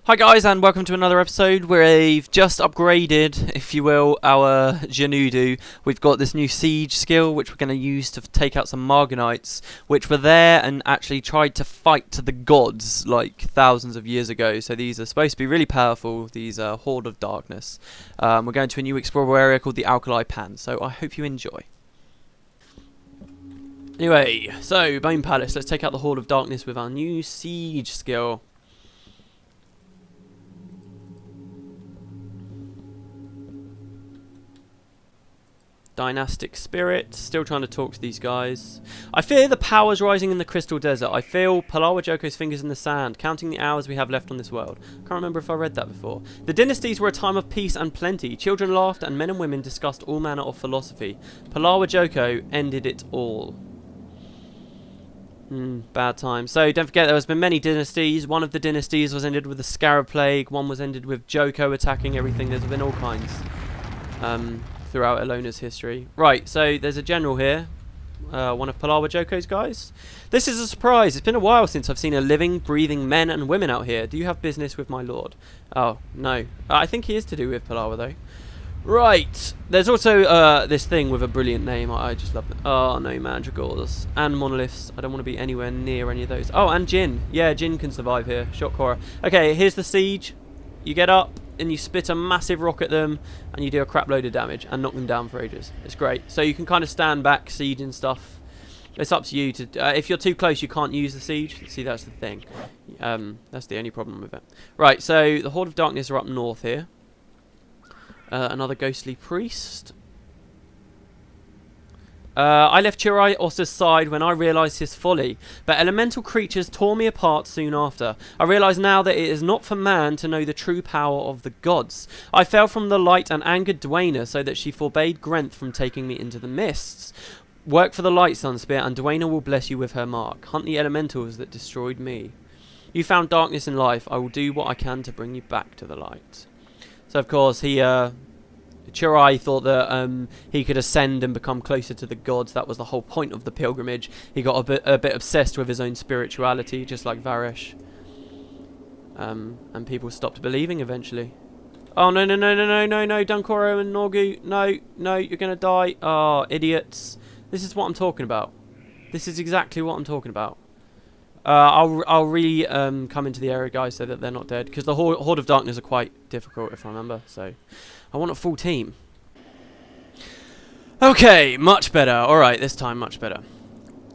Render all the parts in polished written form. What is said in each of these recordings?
Hi guys, and welcome to another episode where we've just upgraded, if you will, our Janudu. We've got this new siege skill which we're going to use to take out some Marganites, which were there and actually tried to fight to the gods like thousands of years ago. So these are supposed to be really powerful, these are Horde of Darkness. We're going to a new explorer area called the Alkali Pan, so I hope you enjoy. Anyway, so Bone Palace, let's take out the Horde of Darkness with our new siege skill. Dynastic Spirit, still trying to talk to these guys. I fear the powers rising in the Crystal Desert. I feel Palawa Joko's fingers in the sand, counting the hours we have left on this world. Can't remember if I read that before. The dynasties were a time of peace and plenty. Children laughed and men and women discussed all manner of philosophy. Palawa Joko ended it all. Bad time. So don't forget there has been many dynasties. One of the dynasties was ended with the Scarab Plague. One was ended with Joko attacking everything. There's been all kinds. Throughout Elona's history. Right, so there's a general here. One of Palawa Joko's guys. This is a surprise. It's been a while since I've seen a living, breathing men and women out here. Do you have business with my lord? Oh, no. I think he is to do with Palawa, though. Right. There's also this thing with a brilliant name. I just love it. Oh, no, mandragores. And monoliths. I don't want to be anywhere near any of those. Oh, and Jinn. Yeah, Jinn can survive here. Shock horror. Okay, here's the siege. You get up and you spit a massive rock at them and you do a crap load of damage and knock them down for ages. It's great. So you can kind of stand back, siege and stuff. It's up to you to... if you're too close, you can't use the siege. See, that's the thing. That's the only problem with it. Right, so the Horde of Darkness are up north here. Another ghostly priest. I left Chirai-Ossa's side when I realised his folly, but elemental creatures tore me apart soon after. I realise now that it is not for man to know the true power of the gods. I fell from the light and angered Dwayna so that she forbade Grenth from taking me into the mists. Work for the light, Sunspear, and Dwayna will bless you with her mark. Hunt the elementals that destroyed me. You found darkness in life. I will do what I can to bring you back to the light. So, of course, Chirai thought that he could ascend and become closer to the gods. That was the whole point of the pilgrimage. He got a bit obsessed with his own spirituality, just like Varesh. And people stopped believing eventually. Oh, no, Dunkoro and Norgu. No, you're going to die. Oh, idiots. This is what I'm talking about. This is exactly what I'm talking about. I'll really come into the area, guys, so that they're not dead. Because the Horde of Darkness are quite difficult, if I remember. So I want a full team. Okay, much better. Alright, this time much better.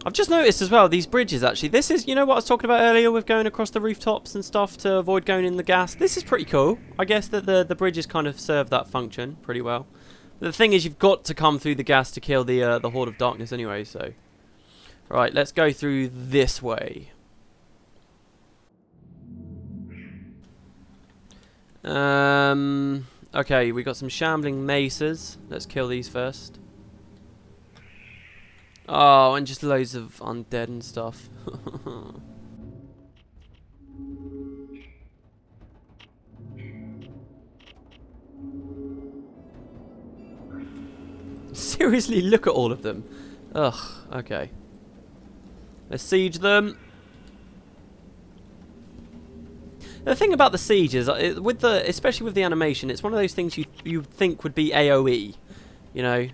I've just noticed as well, these bridges actually. This is, you know what I was talking about earlier with going across the rooftops and stuff to avoid going in the gas? This is pretty cool. I guess that the bridges kind of serve that function pretty well. But the thing is, you've got to come through the gas to kill the Horde of Darkness anyway, so... Right, let's go through this way. Okay, we got some shambling maces. Let's kill these first. Oh, and just loads of undead and stuff. Seriously, look at all of them. Ugh, okay. Let's siege them. The thing about the siege is, especially with the animation, it's one of those things you think would be AoE, you know.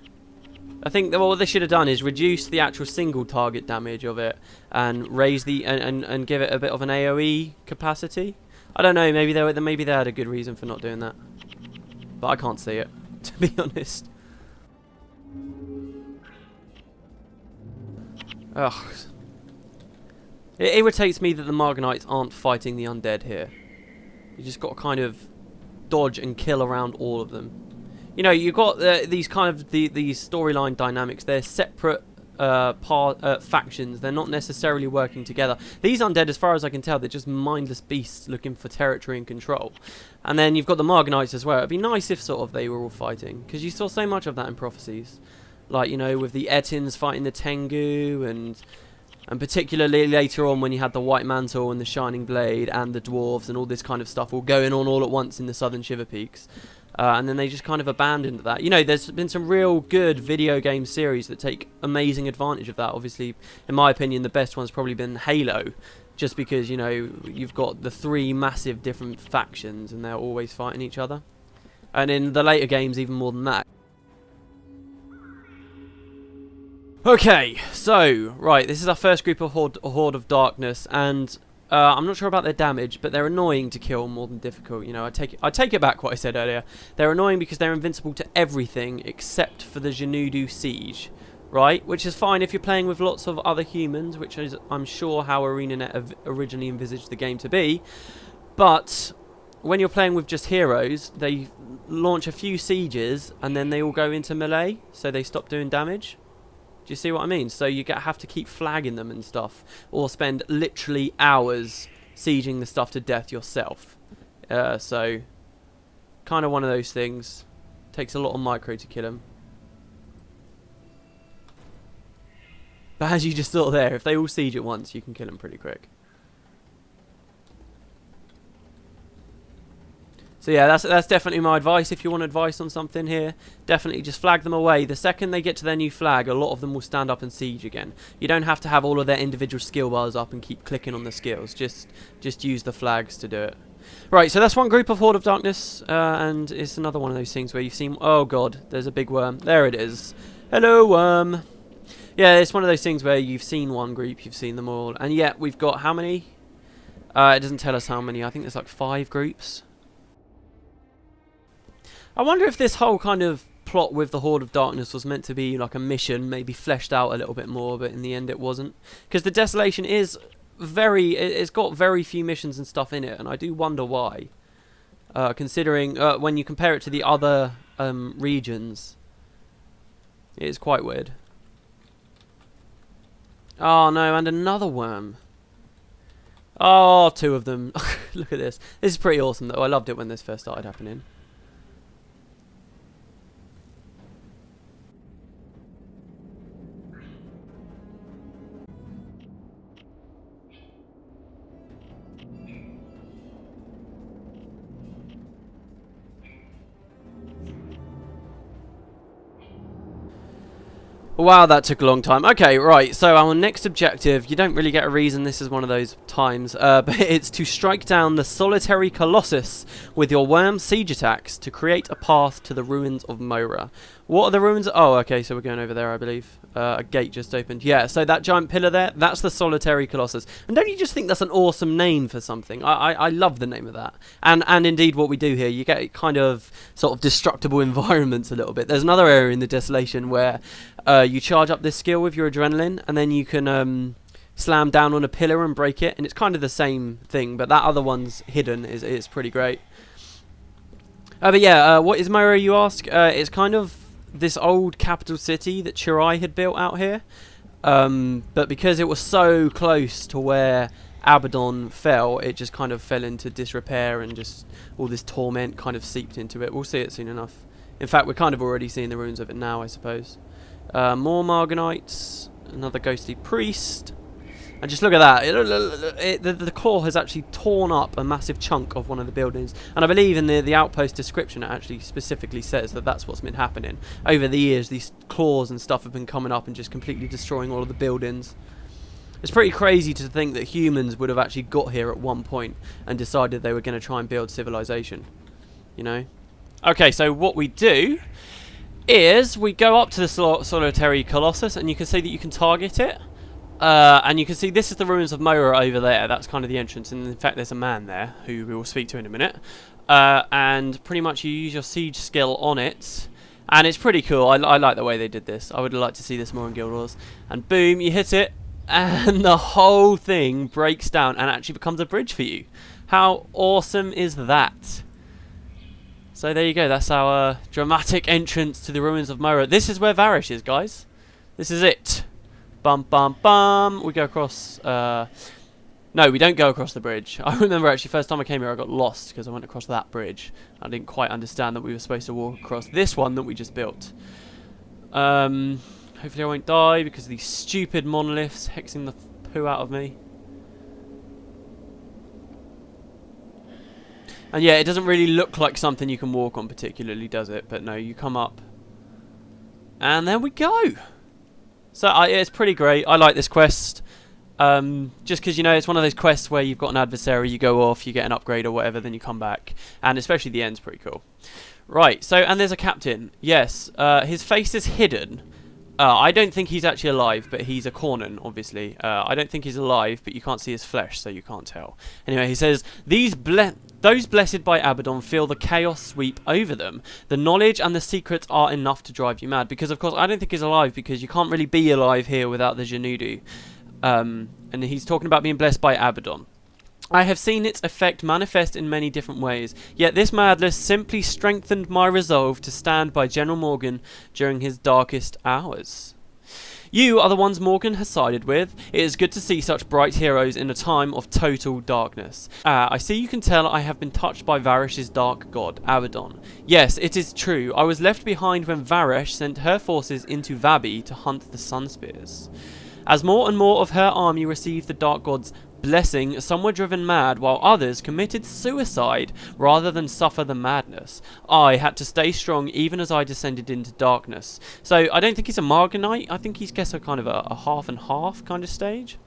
I think that what they should have done is reduce the actual single target damage of it and raise the and give it a bit of an AoE capacity. I don't know, maybe they had a good reason for not doing that, but I can't see it, to be honest. Ugh. It irritates me that the Marganites aren't fighting the undead here. You just got to kind of dodge and kill around all of them. You know, you've got these kind of these storyline dynamics. They're separate factions. They're not necessarily working together. These undead, as far as I can tell, they're just mindless beasts looking for territory and control. And then you've got the Marganites as well. It'd be nice if sort of they were all fighting, because you saw so much of that in Prophecies. Like, you know, with the Etins fighting the Tengu and particularly later on when you had the White Mantle and the Shining Blade and the Dwarves and all this kind of stuff all going on all at once in the Southern Shiver Peaks. And then they just kind of abandoned that. You know, there's been some real good video game series that take amazing advantage of that. Obviously, in my opinion, the best one's probably been Halo. just because, you know, you've got the 3 massive different factions and they're always fighting each other. And in the later games, even more than that. Okay, so, right, this is our first group of Horde of Darkness, and I'm not sure about their damage, but they're annoying to kill more than difficult. You know, I take it back what I said earlier. They're annoying because they're invincible to everything except for the Janudu Siege, right? Which is fine if you're playing with lots of other humans, which is, I'm sure, how ArenaNet originally envisaged the game to be. But when you're playing with just heroes, they launch a few sieges and then they all go into melee, so they stop doing damage. Do you see what I mean? So you have to keep flagging them and stuff, or spend literally hours sieging the stuff to death yourself. So, kind of one of those things. Takes a lot of micro to kill them. But as you just saw there, if they all siege at once, you can kill them pretty quick. So yeah, that's definitely my advice. If you want advice on something here, definitely just flag them away. The second they get to their new flag, a lot of them will stand up and siege again. You don't have to have all of their individual skill bars up and keep clicking on the skills. Just use the flags to do it. Right, so that's one group of Horde of Darkness, and it's another one of those things where you've seen... Oh god, there's a big worm. There it is. Hello, worm. Yeah, it's one of those things where you've seen one group, you've seen them all, and yet we've got how many? It doesn't tell us how many. I think there's like 5 groups. I wonder if this whole kind of plot with the Horde of Darkness was meant to be like a mission, maybe fleshed out a little bit more, but in the end it wasn't. Because the Desolation is it's got very few missions and stuff in it, and I do wonder why. Considering when you compare it to the other regions, it is quite weird. Oh no, and another worm. Oh, 2 of them. Look at this. This is pretty awesome though. I loved it when this first started happening. Wow, that took a long time. Okay, right, so our next objective, you don't really get a reason, this is one of those times, but it's to strike down the solitary Colossus with your worm siege attacks to create a path to the ruins of Morah. What are the ruins? Oh, okay, so we're going over there, I believe. A gate just opened. Yeah, so that giant pillar there, that's the solitary Colossus. And don't you just think that's an awesome name for something? I love the name of that. And indeed what we do here, you get kind of sort of destructible environments a little bit. There's another area in the Desolation where you charge up this skill with your adrenaline, and then you can slam down on a pillar and break it, and it's kind of the same thing, but that other one's hidden is pretty great. But yeah, what is Morah, you ask? It's kind of this old capital city that Chirai had built out here, but because it was so close to where Abaddon fell, it just kind of fell into disrepair, and just all this torment kind of seeped into it. We'll see it soon enough. In fact, we're kind of already seeing the ruins of it now, I suppose. More Marganites, another ghostly priest, and just look at that. The claw has actually torn up a massive chunk of one of the buildings, and I believe in the outpost description it actually specifically says that that's what's been happening. Over the years, these claws and stuff have been coming up and just completely destroying all of the buildings. It's pretty crazy to think that humans would have actually got here at one point and decided they were going to try and build civilization, you know. Okay, so what we do is we go up to the solitary Colossus, and you can see that you can target it. And you can see this is the ruins of Morah over there. That's kind of the entrance, and in fact there's a man there who we will speak to in a minute. And pretty much you use your siege skill on it, and it's pretty cool. I like the way they did this. I would like to see this more in Guild Wars. And boom, you hit it, and the whole thing breaks down and actually becomes a bridge for you. How awesome is that? So there you go, that's our dramatic entrance to the ruins of Morah. This is where Varish is, guys. This is it. Bum, bum, bum. We go across... No, we don't go across the bridge. I remember actually, first time I came here, I got lost because I went across that bridge. I didn't quite understand that we were supposed to walk across this one that we just built. Hopefully I won't die because of these stupid monoliths hexing the poo out of me. And yeah, it doesn't really look like something you can walk on particularly, does it? But no, you come up. And there we go. So it's pretty great. I like this quest. Just because, you know, it's one of those quests where you've got an adversary, you go off, you get an upgrade or whatever, then you come back. And especially the end's pretty cool. Right, so, and there's a captain. Yes, his face is hidden. I don't think he's actually alive, but he's a Cornan, obviously. I don't think he's alive, but you can't see his flesh, so you can't tell. Anyway, he says, those blessed by Abaddon feel the chaos sweep over them. The knowledge and the secrets are enough to drive you mad. Because, of course, I don't think he's alive, because you can't really be alive here without the Janudu. And he's talking about being blessed by Abaddon. I have seen its effect manifest in many different ways, yet this madness simply strengthened my resolve to stand by General Morgan during his darkest hours. You are the ones Morgan has sided with. It is good to see such bright heroes in a time of total darkness. I see you can tell I have been touched by Varish's dark god, Abaddon. Yes, it is true. I was left behind when Varish sent her forces into Vabi to hunt the Sunspears. As more and more of her army received the dark god's blessing, some were driven mad, while others committed suicide rather than suffer the madness. I had to stay strong even as I descended into darkness. So I don't think he's a Morganite. I think he's a kind of a half and half kind of stage.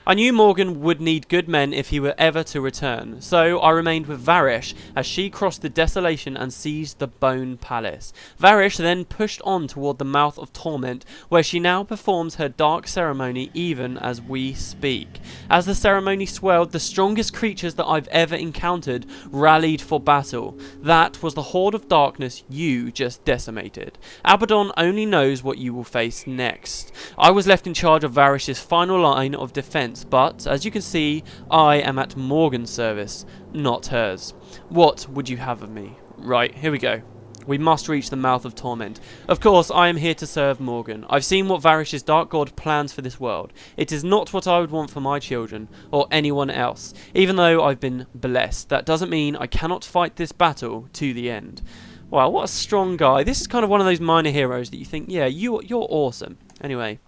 I knew Morgan would need good men if he were ever to return, so I remained with Varish as she crossed the desolation and seized the Bone Palace. Varish then pushed on toward the mouth of Torment, where she now performs her dark ceremony even as we speak. As the ceremony swelled, the strongest creatures that I've ever encountered rallied for battle. That was the Horde of Darkness you just decimated. Abaddon only knows what you will face next. I was left in charge of Varish's final line of defense, but, as you can see, I am at Morgan's service, not hers. What would you have of me? Right, here we go. We must reach the mouth of Torment. Of course, I am here to serve Morgan. I've seen what Varish's dark god plans for this world. It is not what I would want for my children, or anyone else. Even though I've been blessed, that doesn't mean I cannot fight this battle to the end. Wow, what a strong guy. This is kind of one of those minor heroes that you think, yeah, you're awesome. Anyway,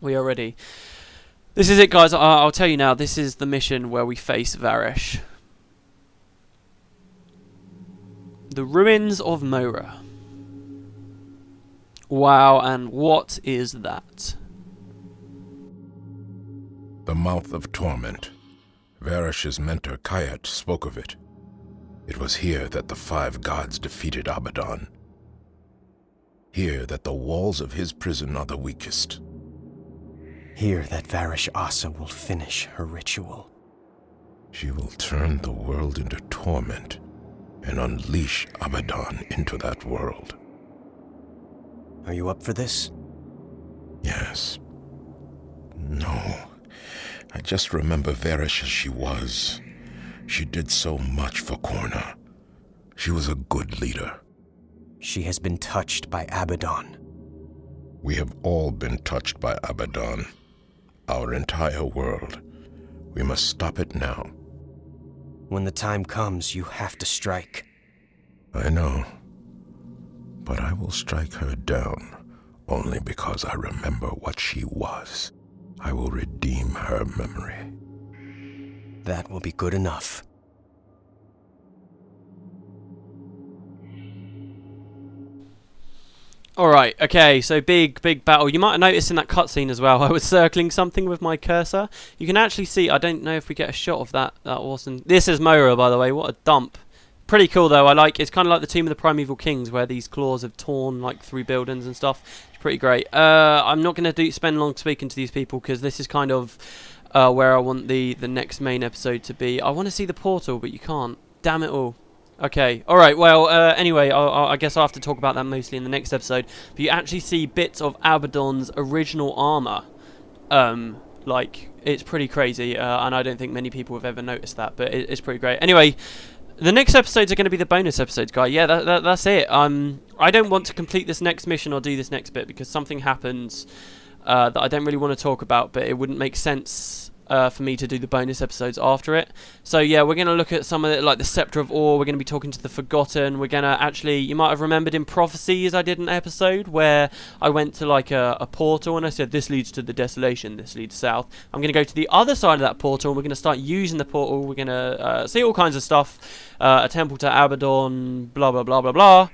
we are ready. This is it, guys. I'll tell you now, this is the mission where we face Varish. The ruins of Morah. Wow, and what is that? The mouth of torment. Varish's mentor Kayat spoke of it. It was here that the 5 gods defeated Abaddon. Here that the walls of his prison are the weakest. Here that Varish Asa will finish her ritual. She will turn the world into torment and unleash Abaddon into that world. Are you up for this? Yes. No. I just remember Varish as she was. She did so much for Korna. She was a good leader. She has been touched by Abaddon. We have all been touched by Abaddon. Our entire world. We must stop it now. When the time comes, you have to strike. I know. But I will strike her down, only because I remember what she was. I will redeem her memory. That will be good enough. Alright, okay, so big battle. You might have noticed in that cutscene as well, I was circling something with my cursor. You can actually see, I don't know if we get a shot of that awesome... This is Morah, by the way, what a dump. Pretty cool though, it's kind of like the Tomb of the Primeval Kings, where these claws have torn like through buildings and stuff. It's pretty great. I'm not going to spend long speaking to these people, because this is kind of where I want the next main episode to be. I want to see the portal, but you can't. Damn it all. Okay, alright, well, anyway, I guess I'll have to talk about that mostly in the next episode. But you actually see bits of Abaddon's original armour. It's pretty crazy, and I don't think many people have ever noticed that, but it's pretty great. Anyway, the next episodes are going to be the bonus episodes, guy. Yeah, that's it. I don't want to complete this next mission or do this next bit, because something happens that I don't really want to talk about, but it wouldn't make sense for me to do the bonus episodes after it. So yeah, we're going to look at some of it, like the Scepter of Ore. We're going to be talking to the Forgotten. We're going to actually, you might have remembered in Prophecies I did an episode where I went to like a portal and I said this leads to the Desolation, this leads south. I'm going to go to the other side of that portal and we're going to start using the portal. We're going to see all kinds of stuff, a temple to Abaddon, blah blah blah blah blah.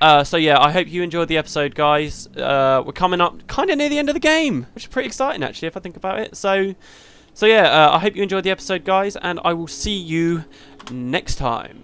So yeah, I hope you enjoyed the episode, guys. We're coming up kind of near the end of the game, which is pretty exciting, actually, if I think about it. So yeah, I hope you enjoyed the episode, guys, and I will see you next time.